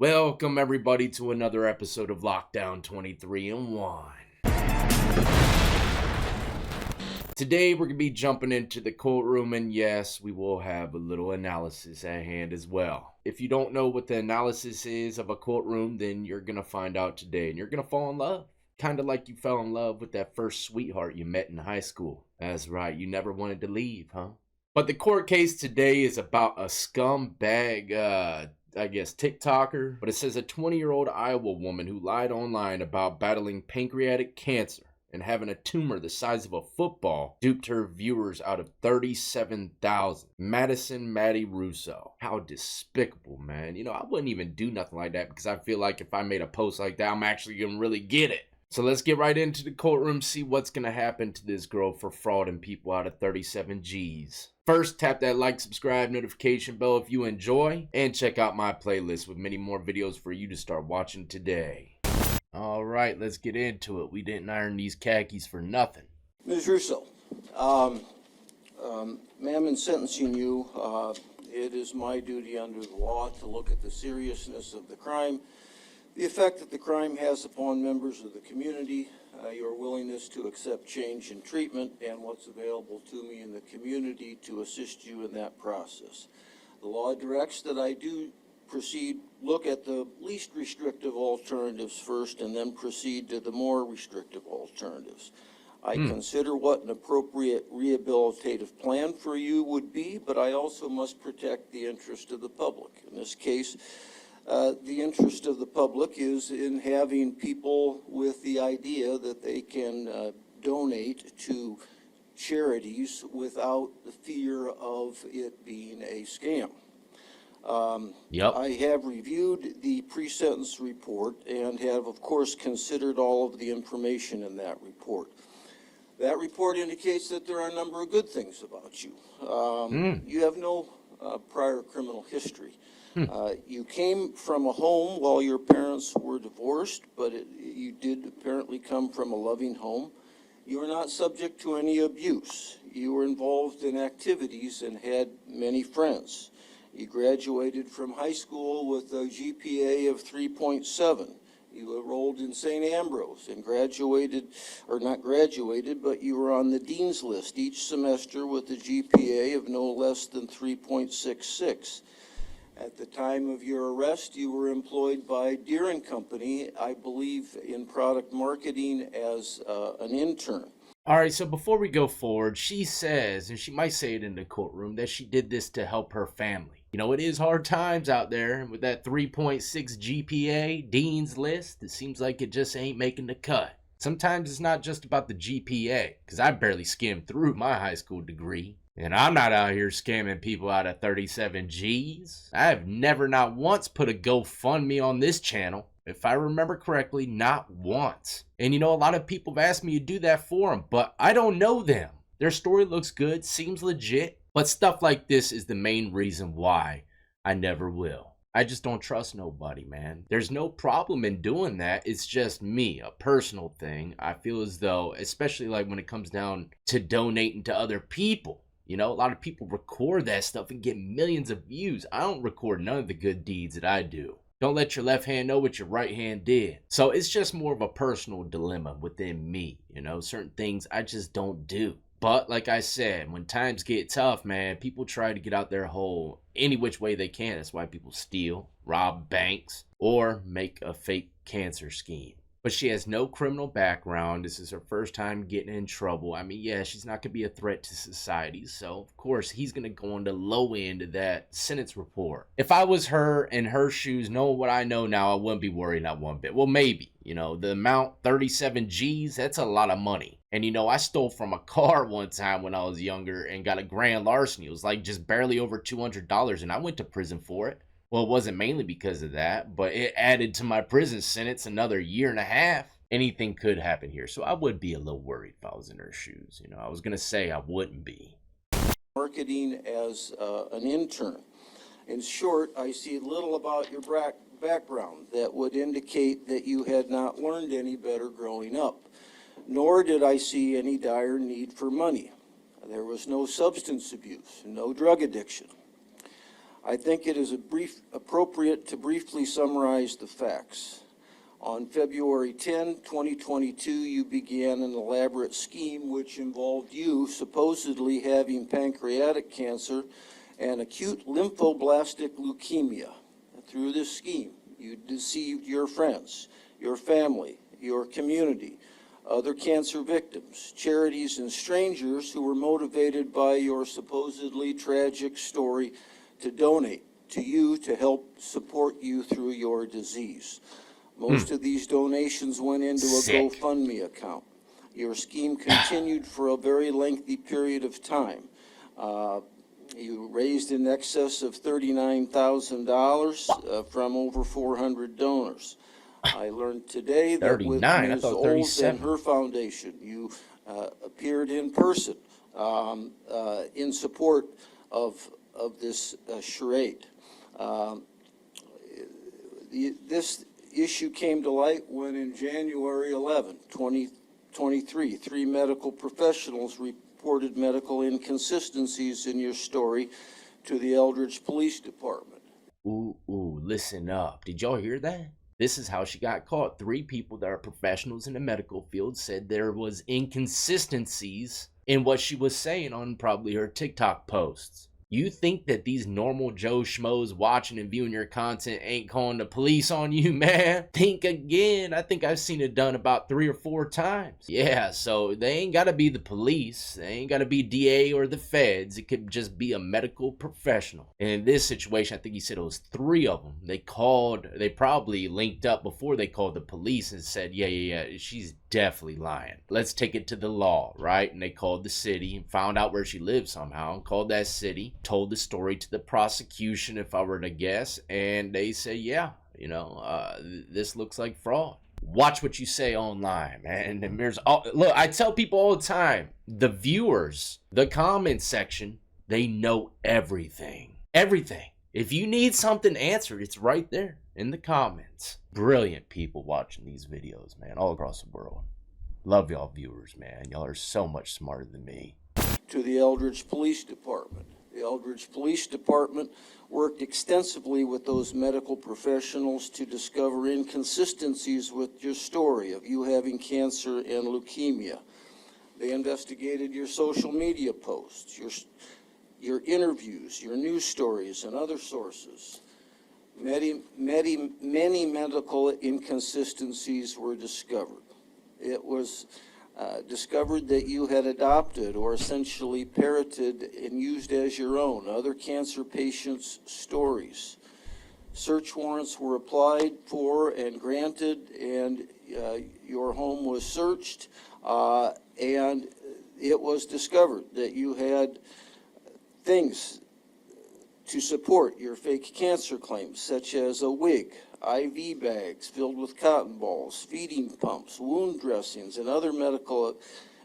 Welcome everybody to another episode of Lockdown 23 and 1. Today we're going to be jumping into the courtroom, and yes, we will have a little analysis at hand as well. If you don't know what the analysis is of a courtroom, then you're going to find out today, and you're going to fall in love. Kind of like you fell in love with that first sweetheart you met in high school. That's right, you never wanted to leave, huh? But the court case today is about a scumbag, TikToker, but it says a 20-year-old Iowa woman who lied online about battling pancreatic cancer and having a tumor the size of a football duped her viewers out of 37,000. Madison, Maddie, Russo. How despicable, man. You know, I wouldn't even do nothing like that because I feel like if I made a post like that, I'm actually going to really get it. So let's get right into the courtroom, see what's going to happen to this girl for frauding people out of 37 G's. First, tap that like, subscribe, notification bell if you enjoy, and check out my playlist with many more videos for you to start watching today. All right, let's get into it. We didn't iron these khakis for nothing. Ms. Russo, ma'am, in sentencing you, it is my duty under the law to look at the seriousness of the crime, the effect that the crime has upon members of the community, your willingness to accept change in treatment, and what's available to me in the community to assist you in that process. The law directs that I do look at the least restrictive alternatives first and then proceed to the more restrictive alternatives. I consider what an appropriate rehabilitative plan for you would be, but I also must protect the interest of the public. In this case, the interest of the public is in having people with the idea that they can donate to charities without the fear of it being a scam. I have reviewed the pre-sentence report and have, of course, considered all of the information in that report. That report indicates that there are a number of good things about you. You have no prior criminal history. You came from a home while your parents were divorced, but you did apparently come from a loving home. You are not subject to any abuse. You were involved in activities and had many friends. You graduated from high school with a GPA of 3.7. You enrolled in St. Ambrose and graduated, or not graduated, but you were on the dean's list each semester with a GPA of no less than 3.66. At the time of your arrest, you were employed by Deere & Company, I believe in product marketing as an intern. All right, so before we go forward, she says, and she might say it in the courtroom, that she did this to help her family. You know, it is hard times out there with that 3.6 GPA, dean's list. It seems like it just ain't making the cut. Sometimes it's not just about the GPA, because I barely skimmed through my high school degree. And I'm not out here scamming people out of 37 G's. I have never, not once, put a GoFundMe on this channel. If I remember correctly, not once. And you know, a lot of people have asked me to do that for them, but I don't know them. Their story looks good, seems legit, but stuff like this is the main reason why I never will. I just don't trust nobody, man. There's no problem in doing that. It's just me, a personal thing. I feel as though, especially like when it comes down to donating to other people, you know, a lot of people record that stuff and get millions of views. I don't record none of the good deeds that I do. Don't let your left hand know what your right hand did. So it's just more of a personal dilemma within me. You know, certain things I just don't do. But like I said, when times get tough, man, people try to get out their hole any which way they can. That's why people steal, rob banks, or make a fake cancer scheme. But she has no criminal background. This is her first time getting in trouble. I mean, yeah, she's not going to be a threat to society. So, of course, he's going to go on the low end of that sentence report. If I was her in her shoes, knowing what I know now, I wouldn't be worried not one bit. Well, maybe. You know, the amount, 37 G's, that's a lot of money. And, you know, I stole from a car one time when I was younger and got a grand larceny. It was like just barely over $200, and I went to prison for it. Well, it wasn't mainly because of that, but it added to my prison sentence another year and a half. Anything could happen here, so I would be a little worried if I was in her shoes. You know, I was going to say I wouldn't be. Marketing as an intern. In short, I see little about your background that would indicate that you had not learned any better growing up, nor did I see any dire need for money. There was no substance abuse, no drug addiction. I think it is appropriate to briefly summarize the facts. On February 10, 2022, you began an elaborate scheme which involved you supposedly having pancreatic cancer and acute lymphoblastic leukemia. Through this scheme, you deceived your friends, your family, your community, other cancer victims, charities, and strangers who were motivated by your supposedly tragic story to donate to you to help support you through your disease. Most of these donations went into a GoFundMe account. Your scheme continued for a very lengthy period of time. You raised in excess of $39,000 from over 400 donors. I learned today that with Ms. Olds and her foundation, you appeared in person in support of this charade. This issue came to light when in January 11, 2023, 3 medical professionals reported medical inconsistencies in your story to the Eldridge Police Department. Ooh, listen up. Did y'all hear that? This is how she got caught. 3 people that are professionals in the medical field said there was inconsistencies in what she was saying on probably her TikTok posts. You think that these normal Joe Schmoes watching and viewing your content ain't calling the police on you, man? Think again. I think I've seen it done about 3 or 4 times. Yeah, so they ain't gotta be the police. They ain't gotta be DA or the feds. It could just be a medical professional. And in this situation, I think he said it was 3 of them. They probably linked up before they called the police and said, yeah, she's definitely lying. Let's take it to the law, right? And they called the city and found out where she lived somehow and called that city, told the story to the prosecution, if I were to guess, and they say, yeah, this looks like fraud. Watch what you say online, man. And look, I tell people all the time, the viewers, the comment section, they know everything. Everything. If you need something answered, it's right there in the comments. Brilliant people watching these videos, man, all across the world. Love y'all viewers, man. Y'all are so much smarter than me. To the Eldridge Police Department. The Eldridge Police Department worked extensively with those medical professionals to discover inconsistencies with your story of you having cancer and leukemia. They investigated your social media posts, your interviews, your news stories, and other sources. Many medical inconsistencies were discovered. It was discovered that you had adopted or essentially parroted and used as your own other cancer patients' stories. Search warrants were applied for and granted, and your home was searched, and it was discovered that you had things to support your fake cancer claims, such as a wig, IV bags filled with cotton balls, feeding pumps, wound dressings, and other medical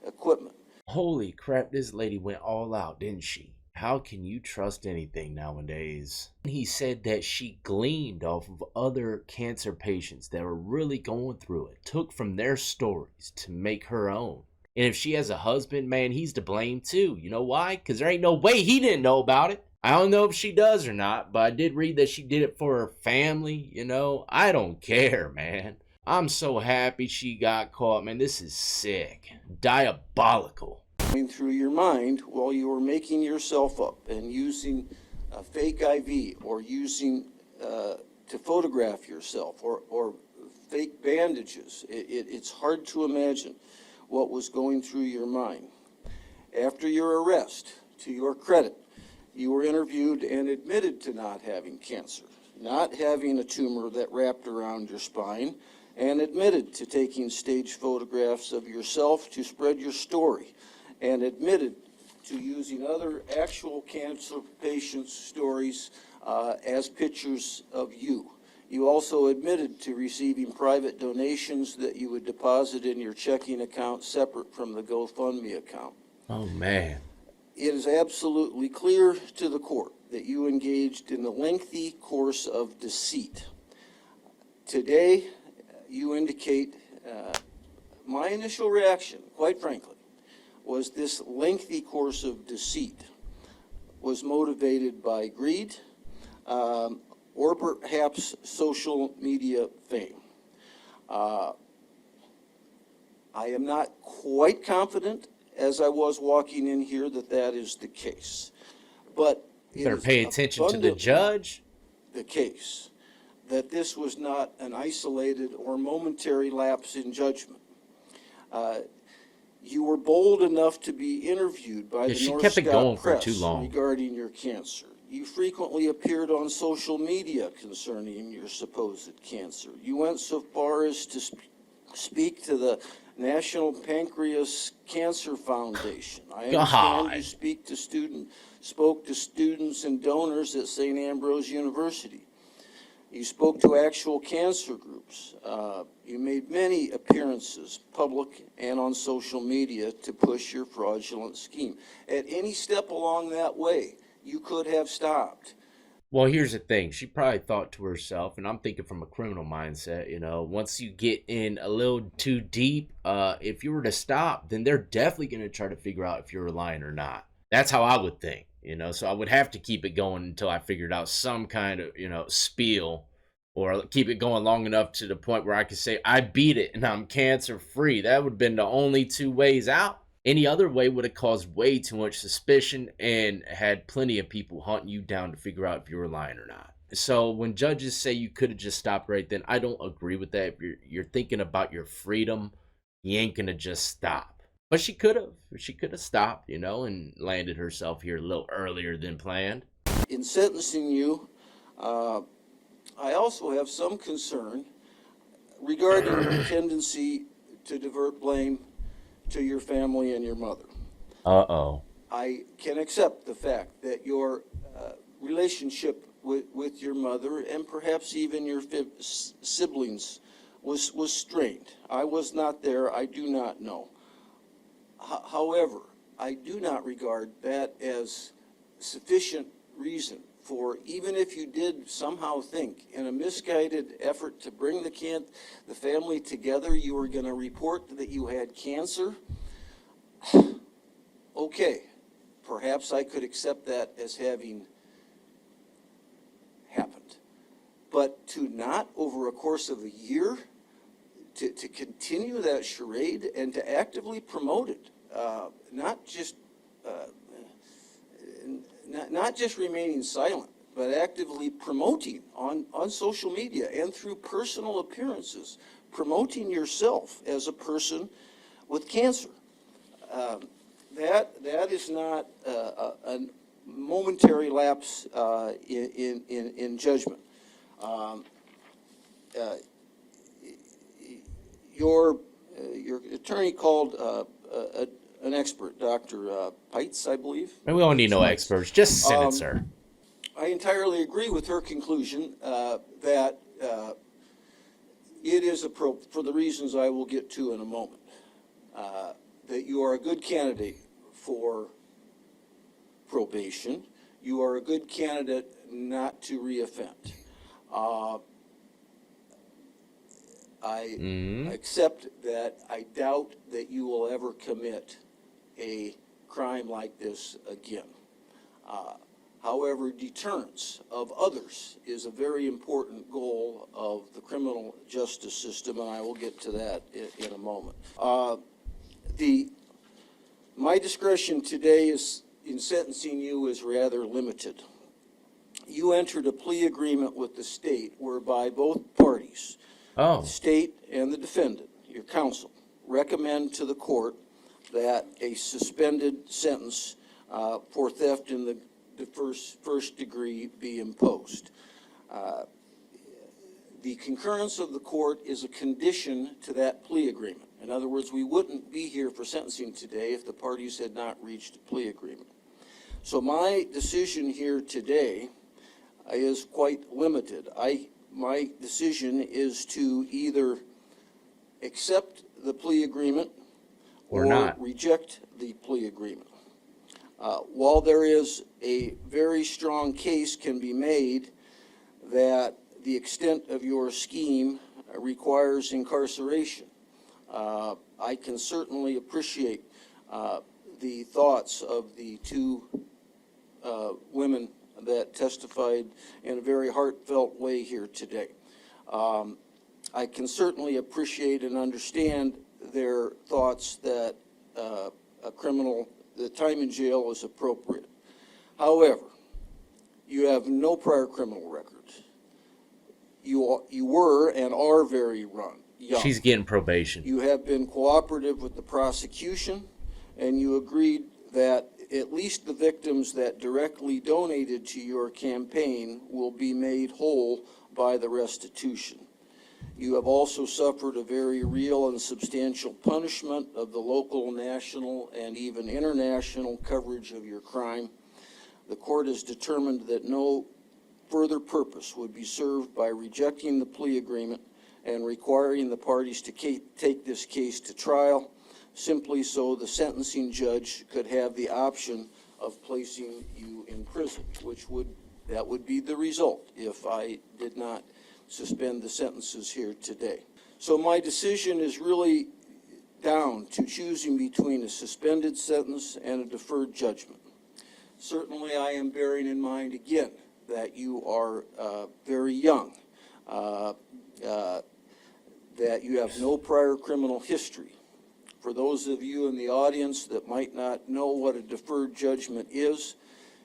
equipment. Holy crap, this lady went all out, didn't she? How can you trust anything nowadays? He said that she gleaned off of other cancer patients that were really going through it, took from their stories to make her own. And if she has a husband, man, he's to blame too. You know why? Because there ain't no way he didn't know about it. I don't know if she does or not, but I did read that she did it for her family, I don't care, man. I'm so happy she got caught, man. This is sick. Diabolical. Going through your mind while you were making yourself up and using a fake IV or using to photograph yourself or fake bandages. It's hard to imagine what was going through your mind. After your arrest, to your credit, you were interviewed and admitted to not having cancer, not having a tumor that wrapped around your spine, and admitted to taking staged photographs of yourself to spread your story, and admitted to using other actual cancer patients' stories as pictures of you. You also admitted to receiving private donations that you would deposit in your checking account separate from the GoFundMe account. Oh, man. It is absolutely clear to the court that you engaged in a lengthy course of deceit. Today, you indicate, my initial reaction, quite frankly, was this lengthy course of deceit was motivated by greed, or perhaps social media fame. I am not quite confident, as I was walking in here, that that is the case. But it Better is pay attention to the abundantly judge. the case that this was not an isolated or momentary lapse in judgment. You were bold enough to be interviewed by the She North kept it Scott going for Press too long. regarding your cancer. You frequently appeared on social media concerning your supposed cancer. You went so far as to speak to the National Pancreas Cancer Foundation. I understand you spoke to students and donors at St. Ambrose University. You spoke to actual cancer groups. You made many appearances, public and on social media, to push your fraudulent scheme. At any step along that way, you could have stopped. Well, here's the thing. She probably thought to herself, and I'm thinking from a criminal mindset, once you get in a little too deep, if you were to stop, then they're definitely going to try to figure out if you're lying or not. That's how I would think, so I would have to keep it going until I figured out some kind of, spiel, or keep it going long enough to the point where I could say, I beat it and I'm cancer free. That would have been the only two ways out. Any other way would have caused way too much suspicion and had plenty of people hunting you down to figure out if you were lying or not. So when judges say you could have just stopped right then, I don't agree with that. If you're thinking about your freedom, you ain't gonna just stop. But she could have. She could have stopped, and landed herself here a little earlier than planned. In sentencing you, I also have some concern regarding your tendency to divert blame to your family and your mother. Uh-oh. I can accept the fact that your relationship with your mother and perhaps even your siblings was strained. I was not there. I do not know. However, I do not regard that as sufficient reason for, even if you did somehow think in a misguided effort to bring the family together, you were going to report that you had cancer. Okay, perhaps I could accept that as having happened. But to not, over a course of a year, to continue that charade and to actively promote it, not just remaining silent, but actively promoting on social media and through personal appearances, promoting yourself as a person with cancer. That is not a momentary lapse in judgment. Your attorney called an expert, Dr. Peitz, I believe. And we don't need no experts, just sentence her. I entirely agree with her conclusion that it is appropriate, for the reasons I will get to in a moment, that you are a good candidate for probation. You are a good candidate not to reoffend. I accept that I doubt that you will ever commit a crime like this again. However, deterrence of others is a very important goal of the criminal justice system, and I will get to that in a moment. My discretion today in sentencing you is rather limited. You entered a plea agreement with the state whereby both parties, the state and the defendant, your counsel, recommend to the court that a suspended sentence for theft in the first degree be imposed. The concurrence of the court is a condition to that plea agreement. In other words, we wouldn't be here for sentencing today if the parties had not reached a plea agreement. So my decision here today is quite limited. My decision is to either accept the plea agreement or not. Reject the plea agreement. While there is a very strong case can be made that the extent of your scheme requires incarceration, I can certainly appreciate the thoughts of the two women that testified in a very heartfelt way here today. I can certainly appreciate and understand their thoughts that the time in jail is appropriate. However, you have no prior criminal records. You were and are very young. She's getting probation. You have been cooperative with the prosecution, and you agreed that at least the victims that directly donated to your campaign will be made whole by the restitution. You have also suffered a very real and substantial punishment of the local, national, and even international coverage of your crime. The court has determined that no further purpose would be served by rejecting the plea agreement and requiring the parties to take this case to trial, simply so the sentencing judge could have the option of placing you in prison, that would be the result if I did not suspend the sentences here today. So my decision is really down to choosing between a suspended sentence and a deferred judgment. Certainly I am bearing in mind again that you are very young, that you have no prior criminal history. For those of you in the audience that might not know what a deferred judgment is,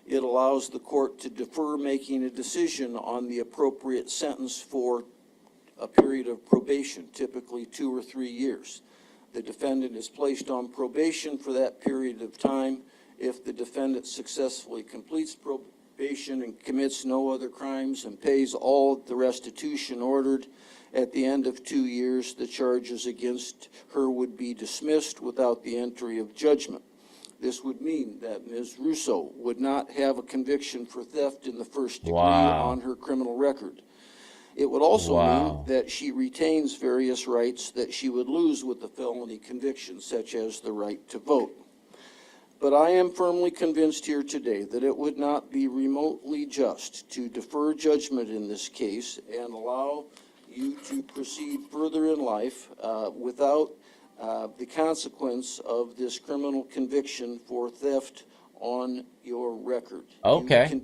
it allows the court to defer making a decision on the appropriate sentence for a period of probation, typically 2 or 3 years. The defendant is placed on probation for that period of time. If the defendant successfully completes probation and commits no other crimes and pays all the restitution ordered, at the end of 2 years, the charges against her would be dismissed without the entry of judgment. This would mean that Ms. Russo would not have a conviction for theft in the first degree on her criminal record. It would also mean that she retains various rights that she would lose with the felony conviction, such as the right to vote. But I am firmly convinced here today that it would not be remotely just to defer judgment in this case and allow you to proceed further in life without the consequence of this criminal conviction for theft on your record. Okay.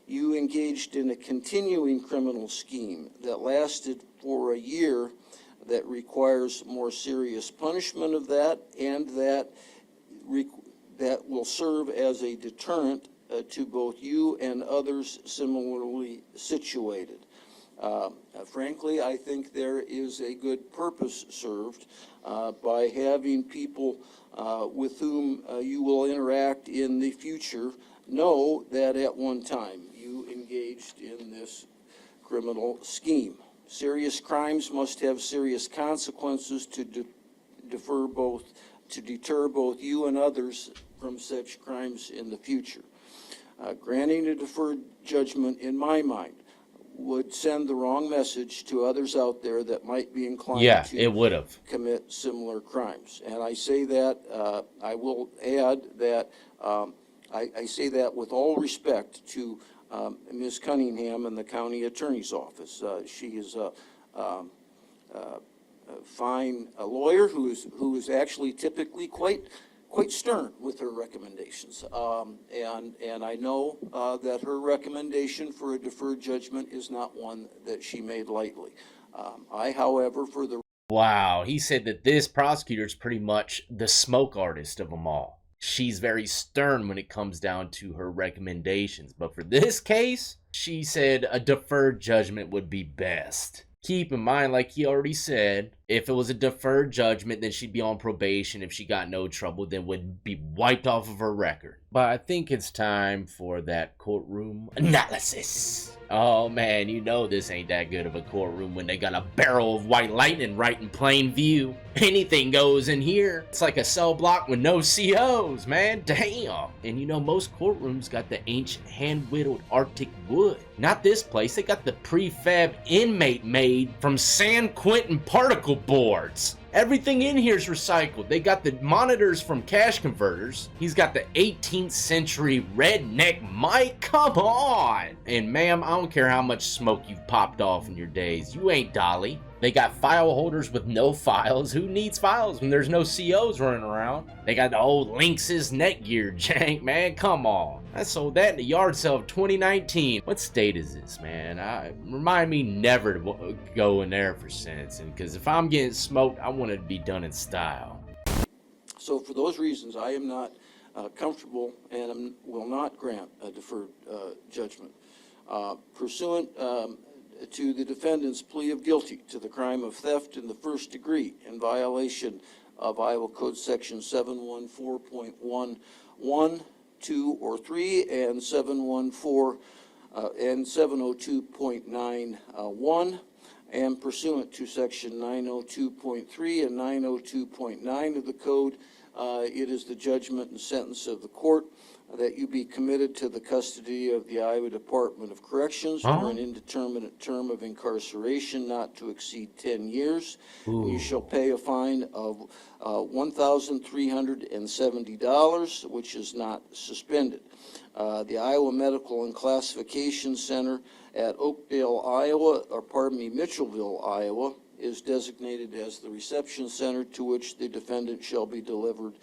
You engaged in a continuing criminal scheme that lasted for a year that requires more serious punishment of that, and that will serve as a deterrent to both you and others similarly situated. Frankly, I think there is a good purpose served by having people with whom you will interact in the future know that at one time you engaged in this criminal scheme. Serious crimes must have serious consequences to deter both you and others from such crimes in the future. Granting a deferred judgment, in my mind, would send the wrong message to others out there that might be inclined to commit similar crimes. And I say that, I will add that I say that with all respect to Ms. Cunningham and the county attorney's office. She is a fine lawyer who is actually typically quite stern with her recommendations. And I know that her recommendation for a deferred judgment is not one that she made lightly. I, however, for the... Wow, he said that this prosecutor is pretty much the smoke artist of them all. She's very stern when it comes down to her recommendations. But for this case, she said a deferred judgment would be best. Keep in mind, like he already said, if it was a deferred judgment, then she'd be on probation. If she got no trouble, then would be wiped off of her record. But I think it's time for that courtroom analysis. Oh man, you know this ain't that good of a courtroom when they got a barrel of white lightning right in plain view. Anything goes in here. It's like a cell block with no COs, man. Damn. And you know, most courtrooms got the ancient hand-whittled Arctic wood. Not this place. They got the prefab inmate made from San Quentin particle boards. Everything in here is recycled. They got the monitors from cash converters. He's got the 18th century redneck mic. Come on. And ma'am, I don't care how much smoke you've popped off in your days. You ain't Dolly. They got file holders with no files. Who needs files when there's no COs running around? They got the old Lynx's netgear jank, man. Come on. I sold that in the yard sale of 2019. What state is this, man? Remind me never to go in there for sentencing, because if I'm getting smoked, I want it to be done in style. So for those reasons, I am not comfortable and will not grant a deferred judgment. Pursuant to the defendant's plea of guilty to the crime of theft in the first degree in violation of Iowa Code Section 714.11, 2, or 3, and 714 and 702.91, and pursuant to Section 902.3 and 902.9 of the Code, it is the judgment and sentence of the court that you be committed to the custody of the Iowa Department of Corrections for an indeterminate term of incarceration not to exceed 10 years. You shall pay a fine of $1,370, which is not suspended. The Iowa Medical and Classification Center at Oakdale, Mitchellville, Iowa, is designated as the reception center to which the defendant shall be delivered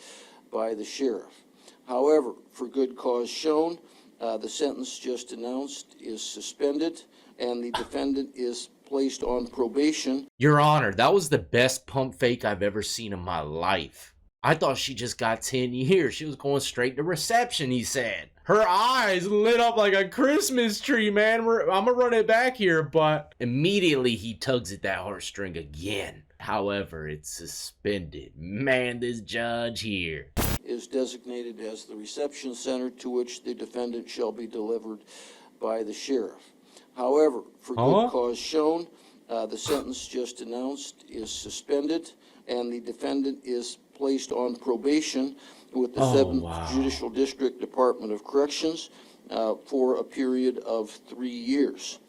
by the sheriff. However, for good cause shown, the sentence just announced is suspended and the defendant is placed on probation. Your Honor, that was the best pump fake I've ever seen in my life. I thought she just got 10 years. She was going straight to reception, he said. Her eyes lit up like a Christmas tree, man. I'm going to run it back here, but immediately he tugs at that heartstring again. However, it's suspended. Man, this judge here is designated as the reception center to which the defendant shall be delivered by the sheriff. However, for good cause shown, the sentence just announced is suspended and the defendant is placed on probation with the 7th Judicial District Department of Corrections for a period of 3 years.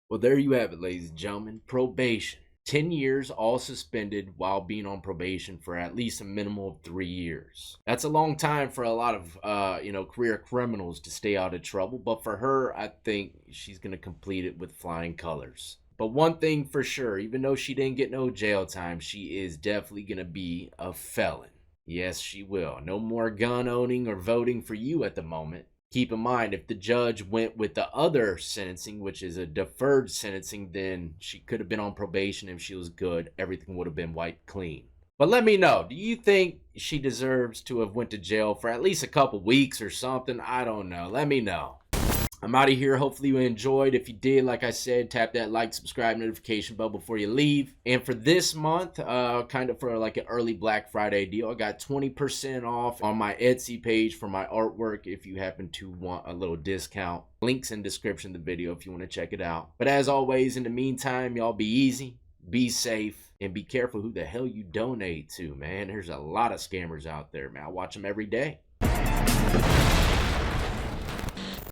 Well, there you have it, ladies and gentlemen. Probation. 10 years, all suspended while being on probation for at least a minimum of 3 years. That's a long time for a lot of, career criminals to stay out of trouble. But for her, I think she's going to complete it with flying colors. But one thing for sure, even though she didn't get no jail time, she is definitely going to be a felon. Yes, she will. No more gun owning or voting for you at the moment. Keep in mind, if the judge went with the other sentencing, which is a deferred sentencing, then she could have been on probation. If she was good, everything would have been wiped clean. But let me know, do you think she deserves to have went to jail for at least a couple weeks or something? I don't know. Let me know. I'm out of here. Hopefully you enjoyed. If you did, like I said, tap that like, subscribe, notification bell before you leave. And for this month, kind of for like an early Black Friday deal, I got 20% off on my Etsy page for my artwork if you happen to want a little discount. Links in description of the video if you want to check it out. But as always, in the meantime, y'all be easy, be safe, and be careful who the hell you donate to, man. There's a lot of scammers out there, man. I watch them every day.